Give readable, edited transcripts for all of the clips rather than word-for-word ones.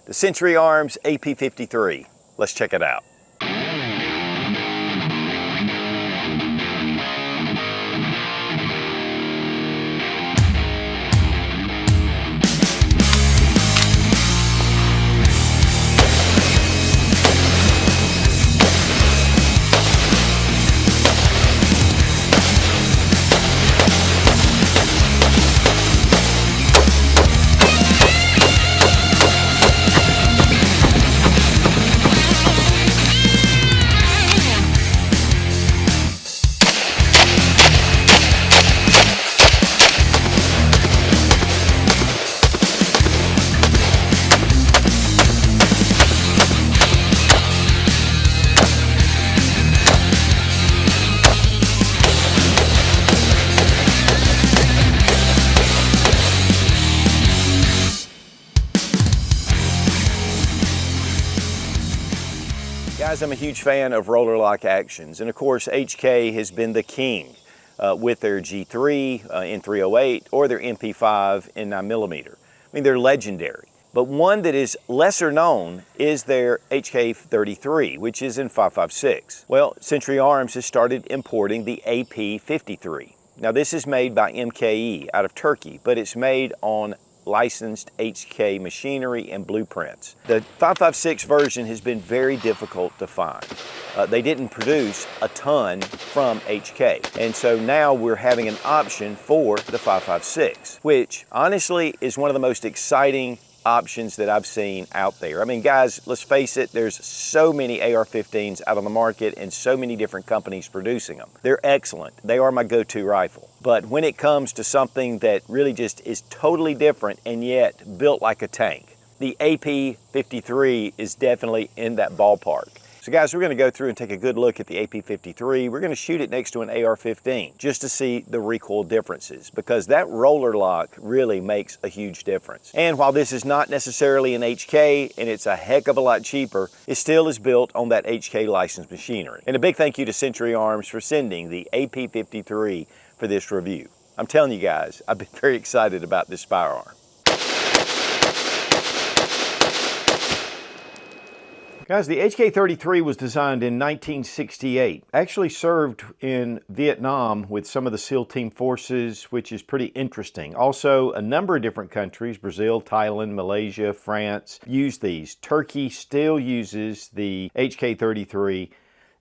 the Century Arms AP53. Let's check it out. Guys, I'm a huge fan of roller lock actions, and of course HK has been the king with their G3 in 308 or their MP5 in 9mm. I mean, they're legendary. But one that is lesser known is their HK33, which is in 556. Well, Century Arms has started importing the AP53. Now this is made by MKE out of Turkey, but it's made on licensed HK machinery and blueprints. The 556 version has been very difficult to find. They didn't produce a ton from HK, and so now we're having an option for the 556, which honestly is one of the most exciting options that I've seen out there. I mean, guys, let's face it, there's so many AR-15s out on the market and so many different companies producing them. They're excellent. They are my go-to rifle. But when it comes to something that really just is totally different and yet built like a tank, the AP53 is definitely in that ballpark. So guys, we're going to go through and take a good look at the AP53. We're going to shoot it next to an AR-15 just to see the recoil differences, because that roller lock really makes a huge difference. And while this is not necessarily an HK and it's a heck of a lot cheaper, it still is built on that HK licensed machinery. And a big thank you to Century Arms for sending the AP53 for this review. I'm telling you guys, I've been very excited about this firearm. Guys, the HK33 was designed in 1968. Actually served in Vietnam with some of the SEAL Team forces, which is pretty interesting. Also, a number of different countries, Brazil, Thailand, Malaysia, France, use these. Turkey still uses the HK33.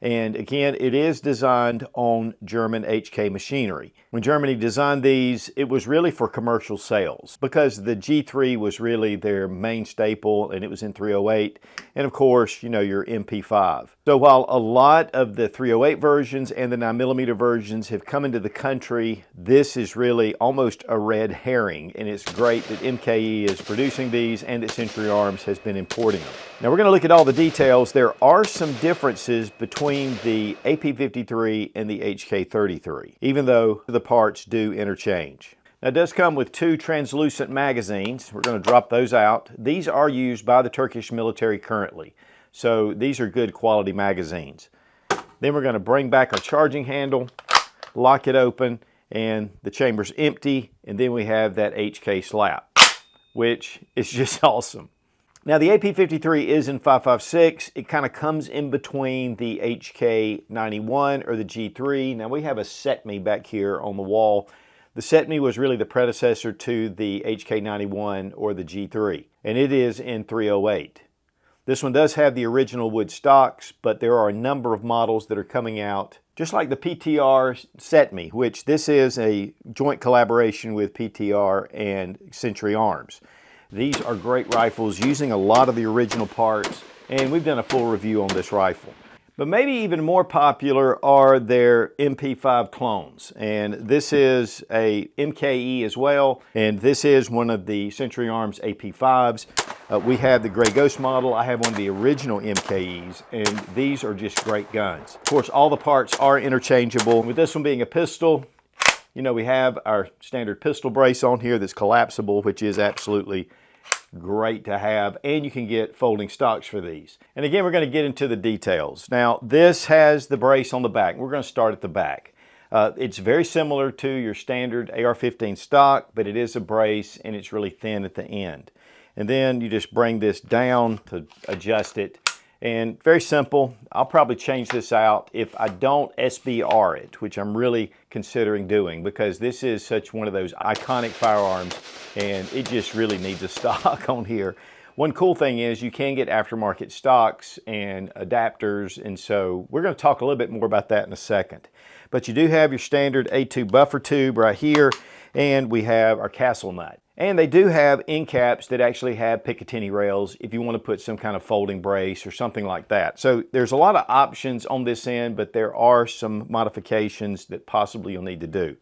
And again, it is designed on German HK machinery. When Germany designed these, it was really for commercial sales because the G3 was really their main staple and it was in 308. And of course, you know, your MP5. So while a lot of the 308 versions and the 9mm versions have come into the country, this is really almost a red herring. And it's great that MKE is producing these and that Century Arms has been importing them. Now we're going to look at all the details. There are some differences between the AP53 and the HK33, even though the parts do interchange. Now it does come with two translucent magazines. We're going to drop those out. These are used by the Turkish military currently, so these are good quality magazines. Then we're going to bring back our charging handle, lock it open, and the chamber's empty, and then we have that HK slap, which is just awesome. Now the AP53 is in 556. It kind of comes in between the HK91 or the G3. Now we have a SETME back here on the wall. The SETME was really the predecessor to the HK91 or the G3, and it is in 308. This one does have the original wood stocks, but there are a number of models that are coming out, just like the PTR SETME, which this is a joint collaboration with PTR and Century Arms. These are great rifles using a lot of the original parts, and we've done a full review on this rifle. But maybe even more popular are their MP5 clones, and this is a MKE as well, and this is one of the Century Arms AP5s. We have the Gray Ghost model. I have one of the original MKEs, and these are just great guns. Of course, all the parts are interchangeable. With this one being a pistol, you know, we have our standard pistol brace on here that's collapsible, which is absolutely great to have, and you can get folding stocks for these. And again, we're going to get into the details. Now, this has the brace on the back. We're going to start at the back. It's very similar to your standard AR-15 stock, but it is a brace and it's really thin at the end. and then you just bring this down to adjust it. And very simple. I'll probably change this out if I don't SBR it, which I'm really considering doing, because this is such one of those iconic firearms and it just really needs a stock on here. One cool thing is you can get aftermarket stocks and adapters, and so we're going to talk a little bit more about that in a second. But you do have your standard A2 buffer tube right here, and we have our castle nut. And they do have end caps that actually have Picatinny rails if you want to put some kind of folding brace or something like that. So there's a lot of options on this end, but there are some modifications that possibly you'll need to do.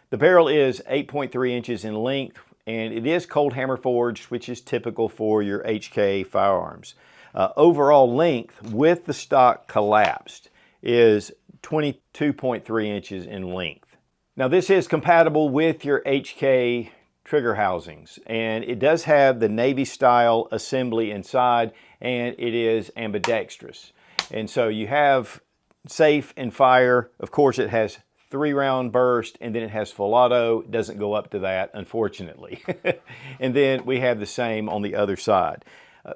The barrel is 8.3 inches in length, and it is cold hammer forged, which is typical for your HK firearms. Overall length with the stock collapsed is 22.3 inches in length. Now this is compatible with your HK trigger housings, and it does have the Navy style assembly inside, and it is ambidextrous. And so you have safe and fire. Of course it has 3-round burst, and then it has full auto. It doesn't go up to that, unfortunately. And then we have the same on the other side.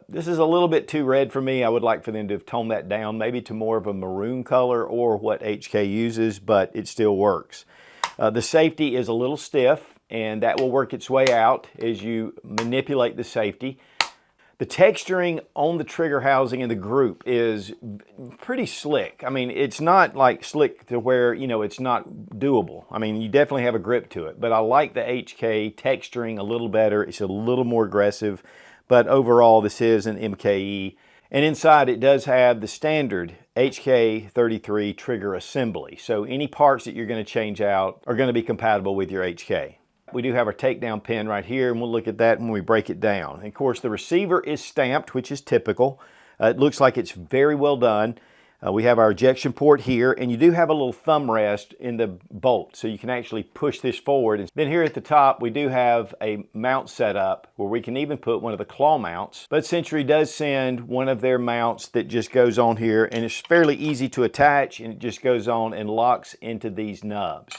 This is a little bit too red for me. I would like for them to have toned that down, maybe to more of a maroon color or what HK uses, but it still works. The safety is a little stiff, and that will work its way out as you manipulate the safety. The texturing on the trigger housing in the group is pretty slick. I mean, it's not like slick to where, you know, it's not doable. I mean, you definitely have a grip to it, but I like the HK texturing a little better. It's a little more aggressive, but overall this is an MKE. And inside it does have the standard HK33 trigger assembly. So any parts that you're going to change out are going to be compatible with your HK. We do have our takedown pin right here, and we'll look at that when we break it down. And of course, the receiver is stamped, which is typical. It looks like it's very well done. We have our ejection port here, and you do have a little thumb rest in the bolt, so you can actually push this forward. And then here at the top, we do have a mount set up where we can even put one of the claw mounts. But Century does send one of their mounts that just goes on here, and it's fairly easy to attach, and it just goes on and locks into these nubs.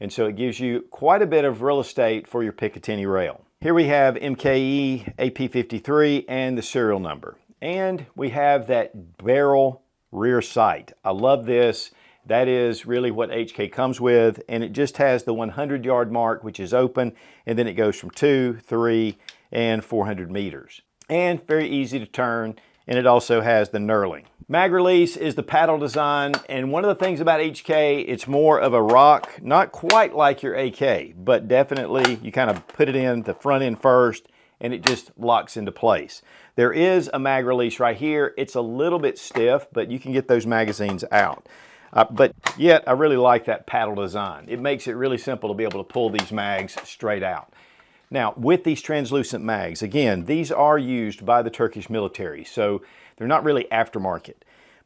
And so it gives you quite a bit of real estate for your Picatinny rail. Here we have MKE AP53 and the serial number. And we have that barrel rear sight. I love this. That is really what HK comes with. And it just has the 100-yard mark, which is open. And then it goes from 2, 3, and 400 meters. And very easy to turn. And it also has the knurling. Mag release is the paddle design, and one of the things about HK, it's more of a rock, not quite like your AK, but definitely you kind of put it in the front end first and it just locks into place. There is a mag release right here. It's a little bit stiff, but you can get those magazines out. But yet I really like that paddle design. It makes it really simple to be able to pull these mags straight out. Now, with these translucent mags, again, these are used by the Turkish military, so they're not really aftermarket.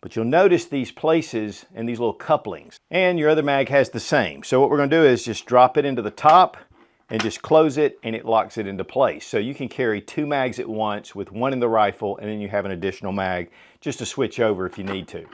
But you'll notice these places and these little couplings. And your other mag has the same. So what we're going to do is just drop it into the top and just close it, and it locks it into place. So you can carry 2 mags at once with one in the rifle, and then you have an additional mag just to switch over if you need to.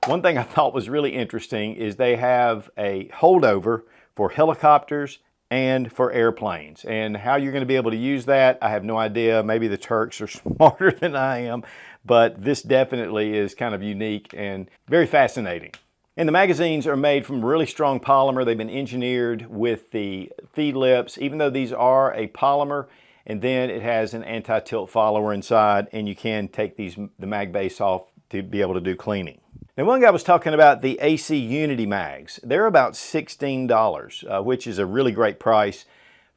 One thing I thought was really interesting is they have a holdover for helicopters and for airplanes. And how you're going to be able to use that, I have no idea. Maybe the Turks are smarter than I am, but this definitely is kind of unique and very fascinating. And the magazines are made from really strong polymer. They've been engineered with the feed lips, even though these are a polymer, and then it has an anti-tilt follower inside, and you can take the mag base off to be able to do cleaning. Now, one guy was talking about the AC Unity mags. They're about $16, which is a really great price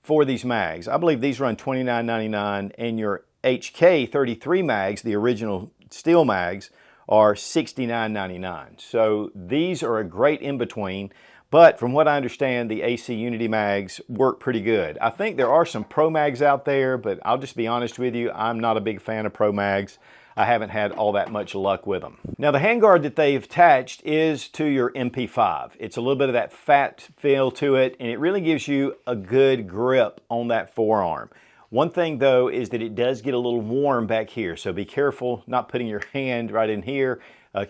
for these mags. I believe these run $29.99, and your HK33 mags, the original steel mags, are $69.99. So these are a great in-between, but from what I understand, the AC Unity mags work pretty good. I think there are some Pro mags out there, but I'll just be honest with you, I'm not a big fan of Pro mags. I haven't had all that much luck with them. Now, the handguard that they've attached is to your MP5. It's a little bit of that fat feel to it, and it really gives you a good grip on that forearm. One thing though is that it does get a little warm back here, so be careful not putting your hand right in here.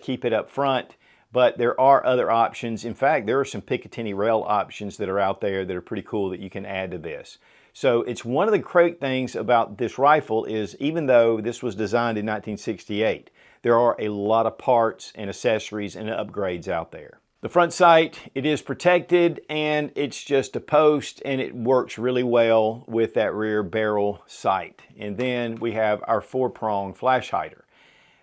Keep it up front, but there are other options. In fact, there are some Picatinny rail options that are out there that are pretty cool that you can add to this. So it's one of the great things about this rifle is even though this was designed in 1968, there are a lot of parts and accessories and upgrades out there. The front sight, it is protected and it's just a post and it works really well with that rear barrel sight. And then we have our 4-prong flash hider.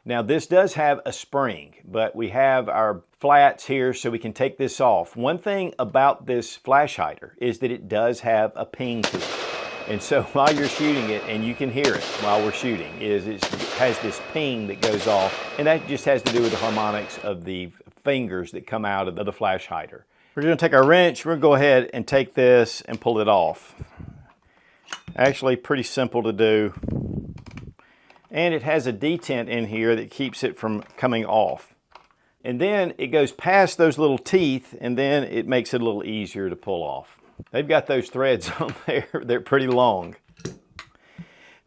Now this does have a spring, but we have our flats here so we can take this off. One thing about this flash hider is that it does have a ping to it. And so while you're shooting it, and you can hear it while we're shooting, it has this ping that goes off, and that just has to do with the harmonics of the fingers that come out of the flash hider. We're going to take our wrench, we're going to go ahead and take this and pull it off. Actually pretty simple to do. And it has a detent in here that keeps it from coming off. And then it goes past those little teeth, and then it makes it a little easier to pull off. They've got those threads on there. They're pretty long.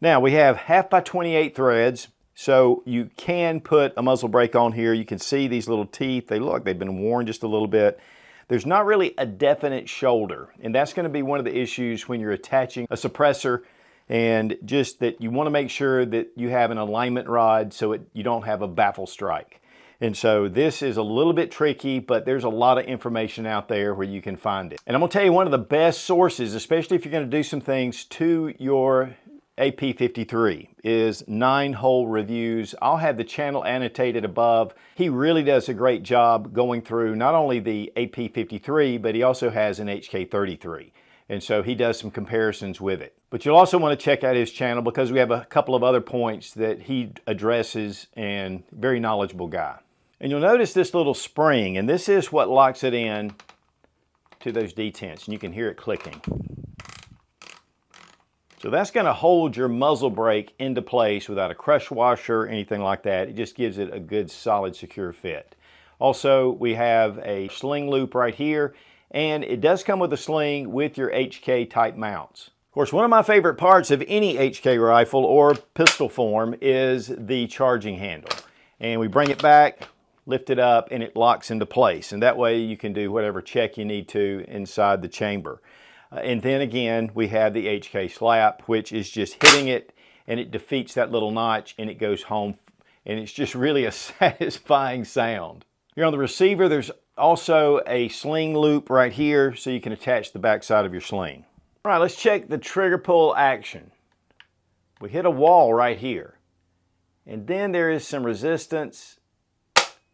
Now we have 1/2 by 28 threads, so you can put a muzzle brake on here. You can see these little teeth. They look, they've been worn just a little bit. There's not really a definite shoulder, and that's going to be one of the issues when you're attaching a suppressor, and just that you want to make sure that you have an alignment rod so you don't have a baffle strike. And so this is a little bit tricky, but there's a lot of information out there where you can find it. And I'm going to tell you one of the best sources, especially if you're going to do some things to your AP53, is 9-hole reviews. I'll have the channel annotated above. He really does a great job going through not only the AP53, but he also has an HK33. And so he does some comparisons with it. But you'll also want to check out his channel because we have a couple of other points that he addresses, and very knowledgeable guy. And you'll notice this little spring, and this is what locks it in to those detents, and you can hear it clicking. So that's going to hold your muzzle brake into place without a crush washer or anything like that. It just gives it a good, solid, secure fit. Also, we have a sling loop right here, and it does come with a sling with your HK type mounts. Of course, one of my favorite parts of any HK rifle or pistol form is the charging handle. And we bring it back, lift it up, and it locks into place. And that way you can do whatever check you need to inside the chamber. And then again, we have the HK slap, which is just hitting it, and it defeats that little notch, and it goes home. And it's just really a satisfying sound. Here on the receiver, there's also a sling loop right here, so you can attach the backside of your sling. All right, let's check the trigger pull action. We hit a wall right here, and then there is some resistance,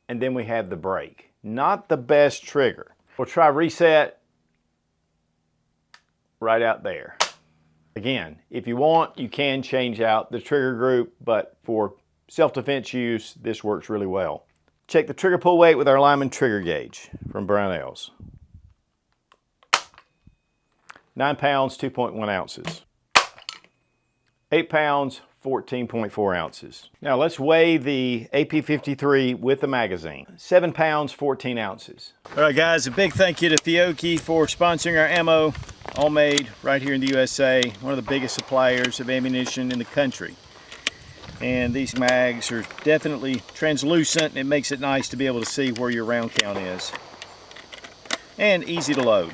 and then we have the brake. Not the best trigger. We'll try reset right out there. Again, if you want, you can change out the trigger group, but for self-defense use, this works really well. Check the trigger pull weight with our Lyman trigger gauge from Brownells. 9 pounds, 2.1 ounces. 8 pounds, 14.4 ounces. Now let's weigh the AP53 with the magazine. 7 pounds, 14 ounces. All right guys, a big thank you to Fiocchi for sponsoring our ammo, all made right here in the USA. One of the biggest suppliers of ammunition in the country. And these mags are definitely translucent, and it makes it nice to be able to see where your round count is. And easy to load.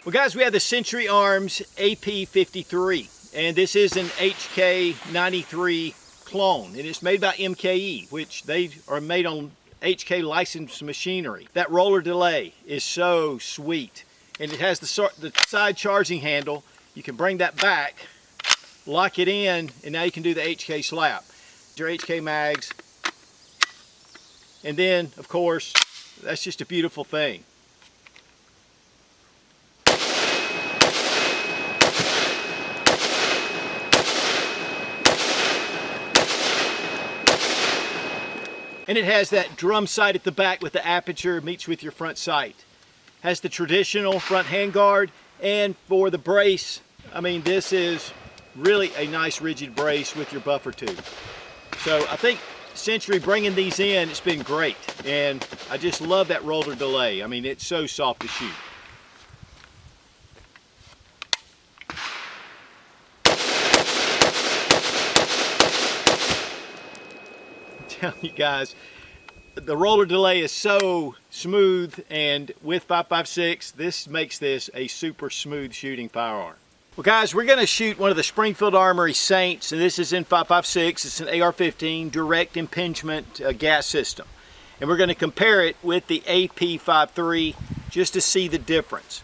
Well guys, we have the Century Arms AP53, and this is an HK33 clone, and it's made by MKE, which they are made on HK licensed machinery. That roller delay is so sweet, and it has the side charging handle. You can bring that back, lock it in, and now you can do the HK slap. Your HK mags, and then of course that's just a beautiful thing. And it has that drum sight at the back with the aperture, meets with your front sight. Has the traditional front handguard, and for the brace, I mean, this is really a nice rigid brace with your buffer tube. So I think Century bringing these in, it's been great. And I just love that roller delay. I mean, it's so soft to shoot. telling you guys, the roller delay is so smooth, and with 5.56, this makes this a super smooth shooting firearm. Well guys, we're going to shoot one of the Springfield Armory Saints, and this is in 5.56. It's an AR-15 direct impingement gas system. And we're going to compare it with the AP53 just to see the difference.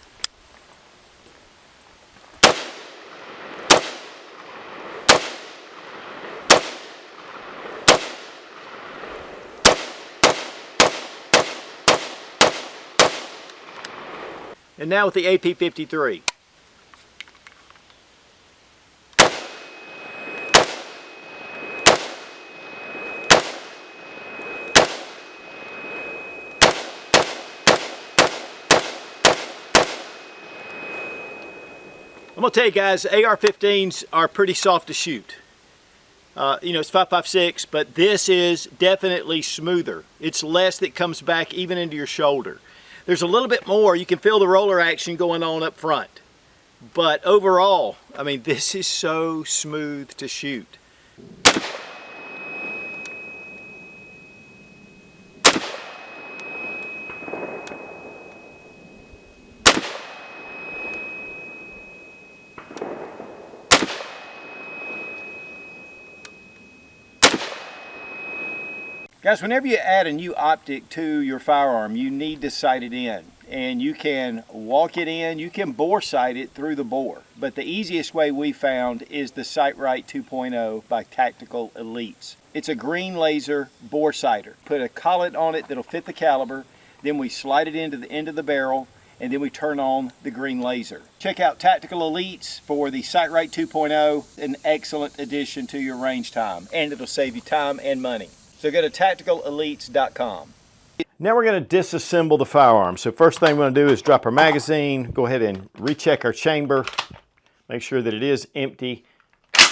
And now with the AP53. I'm going to tell you guys, AR-15s are pretty soft to shoot. You know, it's 5.56, but this is definitely smoother. It's less that comes back even into your shoulder. There's a little bit more. You can feel the roller action going on up front. But overall, I mean, this is so smooth to shoot. Guys, whenever you add a new optic to your firearm, you need to sight it in. And you can walk it in, you can bore sight it through the bore. But the easiest way we found is the Sight Right 2.0 by Tactical Elites. It's a green laser bore sighter. Put a collet on it that'll fit the caliber, then we slide it into the end of the barrel, and then we turn on the green laser. Check out Tactical Elites for the Sight Right 2.0, an excellent addition to your range time, and it'll save you time and money. So go to tacticalelites.com. Now we're going to disassemble the firearm. So first thing we're going to do is drop our magazine, go ahead and recheck our chamber, make sure that it is empty. And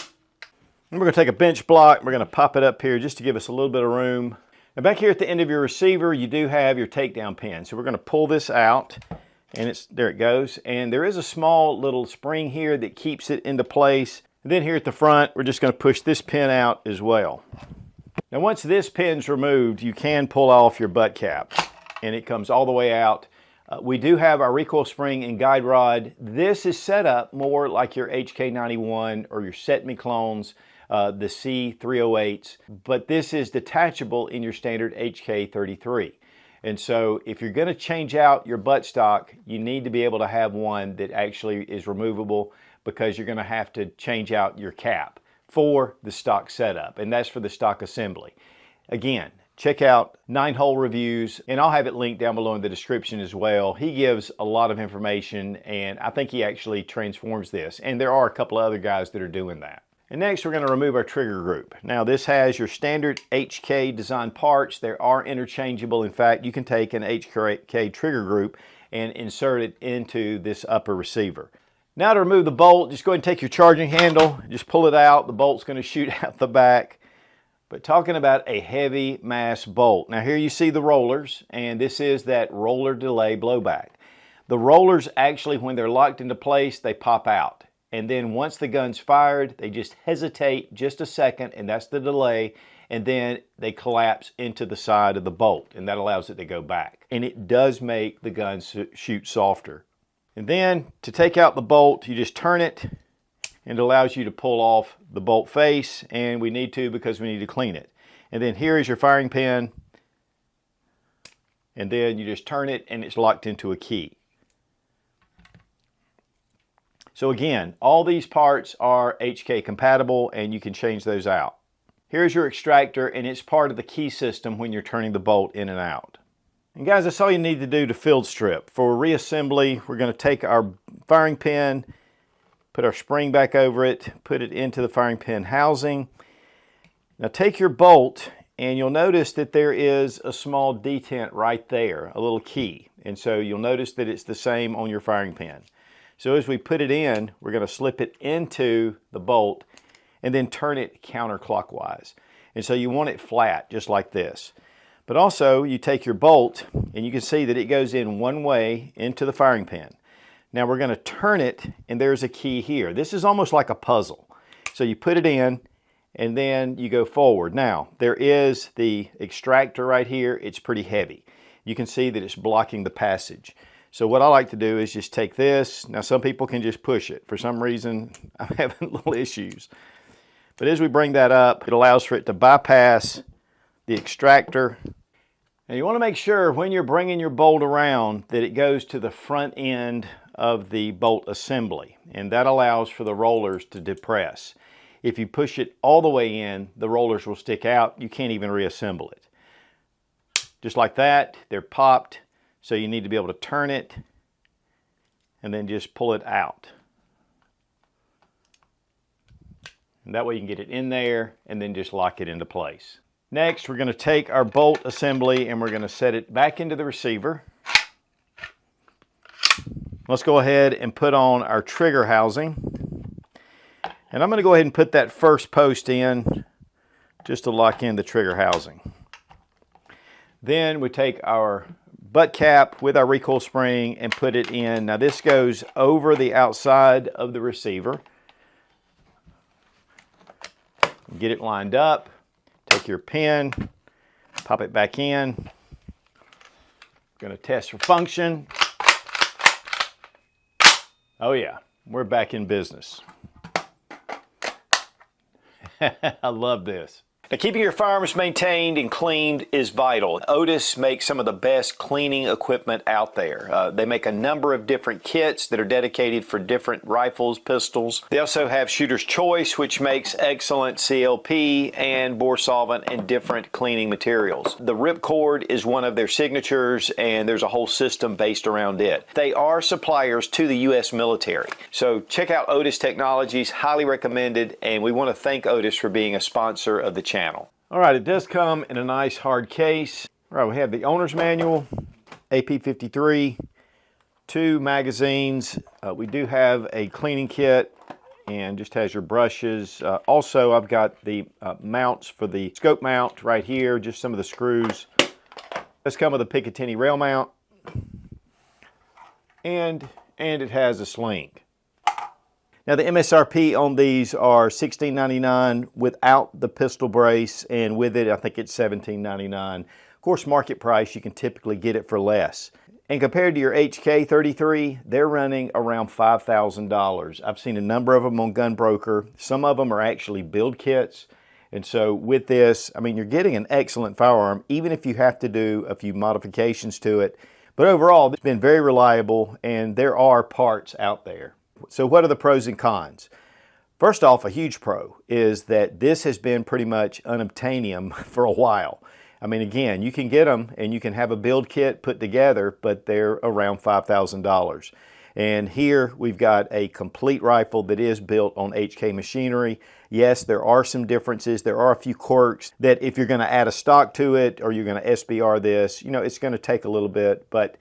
we're going to take a bench block, we're going to pop it up here just to give us a little bit of room. Now back here at the end of your receiver, you do have your takedown pin. So we're going to pull this out, and there it goes. And there is a small little spring here that keeps it into place. And then here at the front, we're just going to push this pin out as well. Now once this pin's removed, you can pull off your butt cap, and it comes all the way out. We do have our recoil spring and guide rod. This is set up more like your HK91 or your Setme clones, the C308s, but this is detachable in your standard HK33. And so if you're going to change out your buttstock, you need to be able to have one that actually is removable, because you're going to have to change out your cap for the stock setup, and that's for the stock assembly. Again, check out 9-Hole Reviews, and I'll have it linked down below in the description as well. He gives a lot of information, and I think he actually transforms this, and there are a couple of other guys that are doing that. And next we're going to remove our trigger group. Now this has your standard HK design parts. They are interchangeable. In fact, you can take an HK trigger group and insert it into this upper receiver. Now to remove the bolt, just go ahead and take your charging handle, just pull it out. The bolt's going to shoot out the back. But talking about a heavy mass bolt. Now here you see the rollers, and this is that roller delay blowback. The rollers actually, when they're locked into place, they pop out. And then once the gun's fired, they just hesitate just a second, and that's the delay. And then they collapse into the side of the bolt, and that allows it to go back. And it does make the gun shoot softer. And then to take out the bolt, you just turn it, and it allows you to pull off the bolt face, and we need to because we need to clean it. And then here is your firing pin, and then you just turn it and it's locked into a key. So again, all these parts are HK compatible, and you can change those out. Here's your extractor, and it's part of the key system when you're turning the bolt in and out. And guys, that's all you need to do to field strip. For reassembly, we're going to take our firing pin, put our spring back over it, put it into the firing pin housing. Now take your bolt, and you'll notice that there is a small detent right there, a little key. And so you'll notice that it's the same on your firing pin. So as we put it in, we're going to slip it into the bolt and then turn it counterclockwise. And so you want it flat, just like this. But also, you take your bolt, and you can see that it goes in one way into the firing pin. Now we're going to turn it, and there's a key here. This is almost like a puzzle. So you put it in, and then you go forward. Now, there is the extractor right here. It's pretty heavy. You can see that it's blocking the passage. So what I like to do is just take this. Now, some people can just push it. For some reason, I'm having little issues. But as we bring that up, it allows for it to bypass the extractor. Now, you want to make sure when you're bringing your bolt around that it goes to the front end of the bolt assembly, and that allows for the rollers to depress. If you push it all the way in, the rollers will stick out. You can't even reassemble it. Just like that, they're popped. So you need to be able to turn it and then just pull it out. And that way you can get it in there and then just lock it into place. Next, we're going to take our bolt assembly and we're going to set it back into the receiver. Let's go ahead and put on our trigger housing. And I'm going to go ahead and put that first post in just to lock in the trigger housing. Then we take our butt cap with our recoil spring and put it in. Now this goes over the outside of the receiver. Get it lined up. Take your pin, pop it back in. Going to test for function. Oh yeah, we're back in business. I love this. Now, keeping your firearms maintained and cleaned is vital. Otis makes some of the best cleaning equipment out there. They make a number of different kits that are dedicated for different rifles, pistols. They also have Shooter's Choice, which makes excellent CLP and bore solvent and different cleaning materials. The Ripcord is one of their signatures, and there's a whole system based around it. They are suppliers to the U.S. military. So check out Otis Technologies, highly recommended, and we want to thank Otis for being a sponsor of the channel. All right, it does come in a nice hard case. All right, we have the owner's manual, AP53, 2 magazines. We do have a cleaning kit and just has your brushes. Also, I've got the mounts for the scope mount right here, just some of the screws. This come with a Picatinny rail mount, and it has a sling. Now the MSRP on these are $16.99 without the pistol brace, and with it I think it's $17.99. Of course, market price, you can typically get it for less. And compared to your HK33, they're running around $5,000. I've seen a number of them on Gunbroker. Some of them are actually build kits. And so with this, I mean, you're getting an excellent firearm, even if you have to do a few modifications to it. But overall, it's been very reliable, and there are parts out there. So what are the pros and cons? First off, a huge pro is that this has been pretty much unobtainium for a while. I mean, again, you can get them and you can have a build kit put together, but they're around $5,000. And here we've got a complete rifle that is built on HK machinery. Yes, there are some differences. There are a few quirks that if you're going to add a stock to it or you're going to SBR this, you know, it's going to take a little bit, but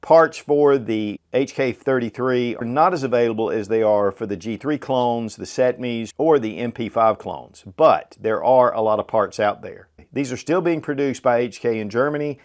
parts for the HK33 are not as available as they are for the G3 clones, the SETMEs, or the MP5 clones, but there are a lot of parts out there. These are still being produced by HK in Germany,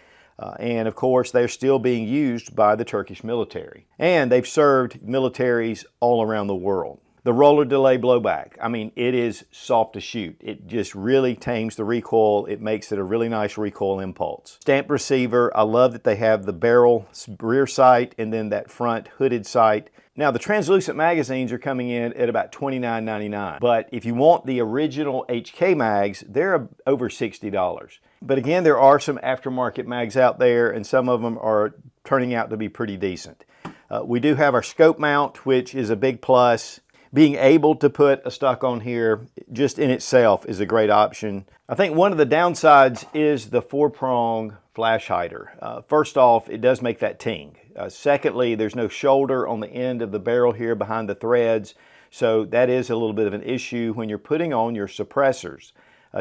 and of course they're still being used by the Turkish military. And they've served militaries all around the world. The roller delay blowback, I mean, it is soft to shoot. It just really tames the recoil. It makes it a really nice recoil impulse. Stamped receiver, I love that they have the barrel rear sight and then that front hooded sight. Now the translucent magazines are coming in at about $29.99, but if you want the original HK mags, they're over $60. But again, there are some aftermarket mags out there, and some of them are turning out to be pretty decent. We do have our scope mount, which is a big plus. Being able to put a stock on here just in itself is a great option. I think one of the downsides is the 4-prong flash hider. First off, it does make that ting. Secondly, there's no shoulder on the end of the barrel here behind the threads, so that is a little bit of an issue when you're putting on your suppressors.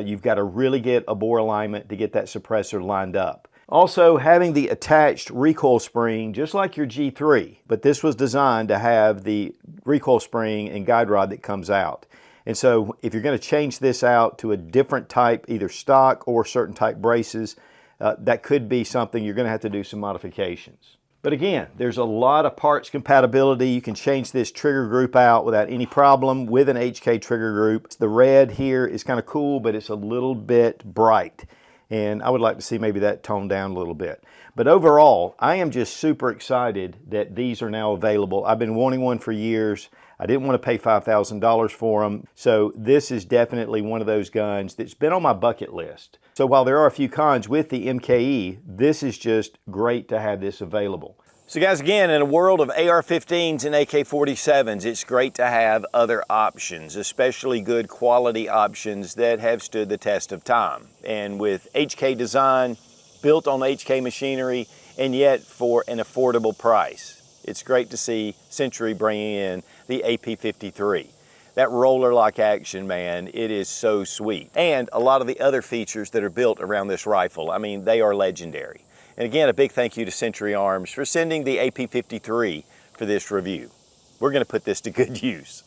You've got to really get a bore alignment to get that suppressor lined up. Also, having the attached recoil spring, just like your G3, but this was designed to have the recoil spring and guide rod that comes out. And so if you're going to change this out to a different type, either stock or certain type braces, that could be something you're going to have to do some modifications. But again, there's a lot of parts compatibility. You can change this trigger group out without any problem with an HK trigger group. The red here is kind of cool, but it's a little bit bright. And I would like to see maybe that toned down a little bit. But overall, I am just super excited that these are now available. I've been wanting one for years. I didn't want to pay $5,000 for them. So this is definitely one of those guns that's been on my bucket list. So while there are a few cons with the MKE, this is just great to have this available. So guys, again, in a world of AR-15s and AK-47s, it's great to have other options, especially good quality options that have stood the test of time. And with HK design, built on HK machinery, and yet for an affordable price. It's great to see Century bringing in the AP53. That roller lock action, man, it is so sweet. And a lot of the other features that are built around this rifle, I mean, they are legendary. And again, a big thank you to Century Arms for sending the AP53 for this review. We're gonna put this to good use.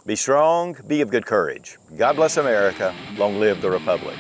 Be strong, be of good courage. God bless America, long live the Republic.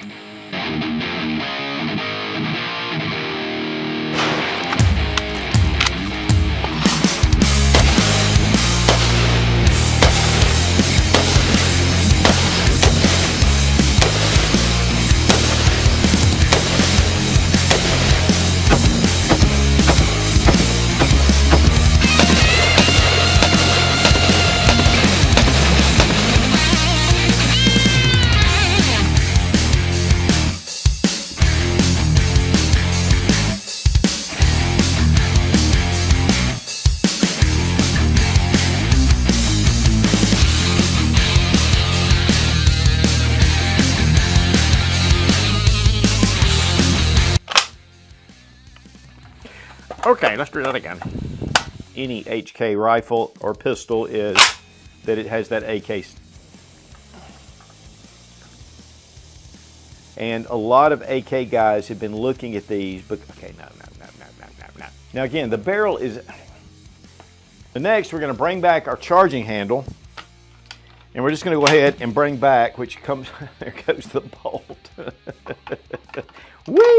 Okay, let's do that again. Any HK rifle or pistol is that it has that AK. And a lot of AK guys have been looking at these, but okay, no. Now again, the barrel is, next we're gonna bring back our charging handle, and we're just gonna go ahead and bring back, which comes, there goes the bolt. Whee!